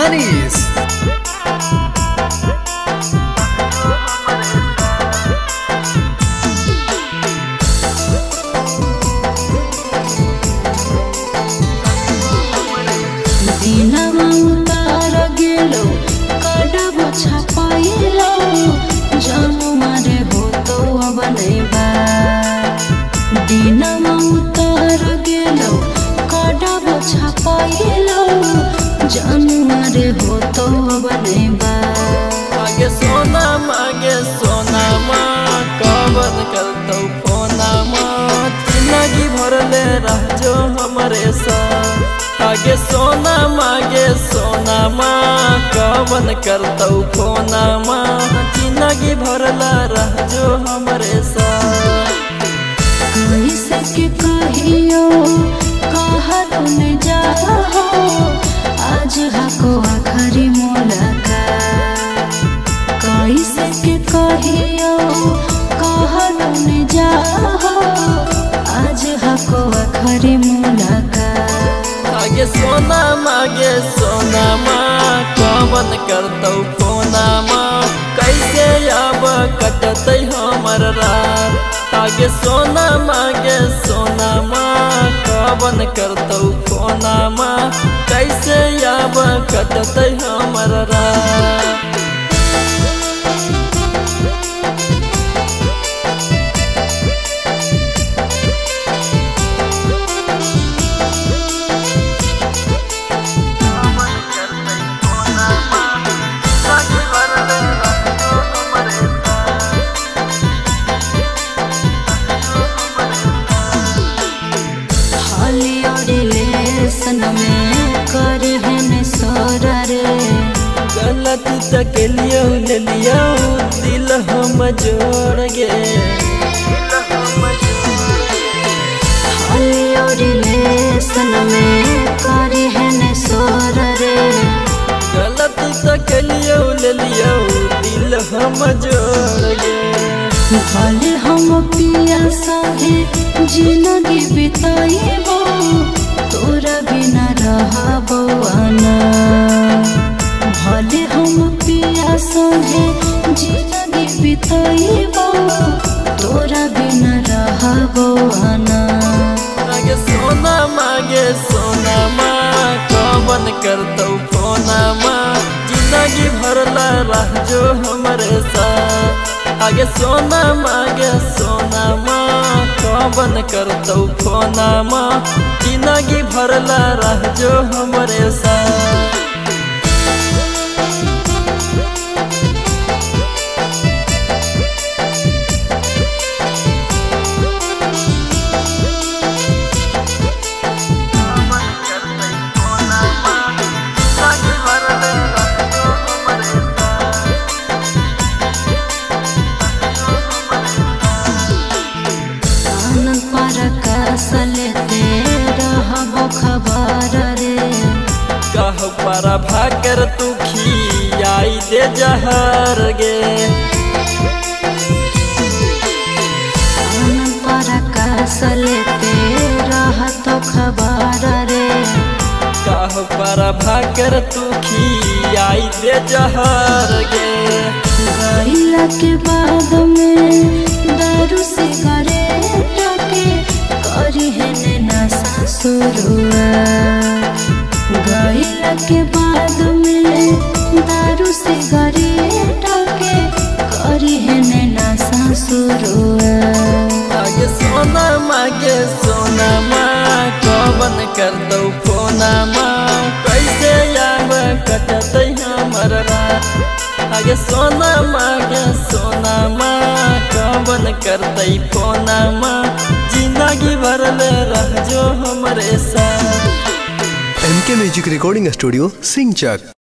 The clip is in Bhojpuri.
मनीष। दिनमा उतार गेलो कडब छापाइलो जानु मारे हो तो अब नैबा। दिनमा उतार गेलो कडब छापाइलो जानु मारे हो तो अब नैबा। आगे सोना मागे सोना मा कवन करतौ फोना मा जिंदगी भर ले रह जो हमरे साथ। आगे सोना मागे सोना मा कवन करतौ फोना मा जिंदगी भर ला रह जो हमरे साथ। कैसे के कहियो कहत न जाहो आज हको आखरी मुलाकात। कैसे के कहियो कहत न जाहो आज हको आखरी मुलाकात। आगे सोना मागे सोना मा कवन करतौ फोना मा कैसे अब कटतै हमर रात। आगे सोना मागे सोना मा कवन करतौ फोना मा कैसे अब कटतै हमर रात। गलत तक लियो ले लियो दिल हम जोड़ गे। गलत तक लियो ले लियो दिल हम जोड़ गे। भले हम पिया संगे जिंदगी बिताइबो तोरा बिना रहबो आना। भले हम पिया संगे जिंदगी बिताइबो तोरा बिना रहबो आना। आगे सोना मागे सोना मा कवन करतौ फोना मा जिंदगी भर ला रह जो हमरे साथ। आगे सोना मागे सोना मा कवन करतौ फोना मा जिंदगी भर ला रह जो हमरे साथ। कह पारा भाकर तू खियाई दे जहर गे। कह पारा भाकर तू खियाई दे जहर गे। गईला के बाद में दारू सिगरेट के करी है नशा शुरुआत। गईला के बाद में दारू सिगरेट के करी है नशा शुरुआत। आगे सोना मागे सोना मा कवन करतौ फोना मा कैसे अब कटतै हमर रात। आगे सोना मागे सोना मा कवन करतै फोना मा जिंदगी भर ले रह जो हमरे साथ। MK music recording studio सिंचक।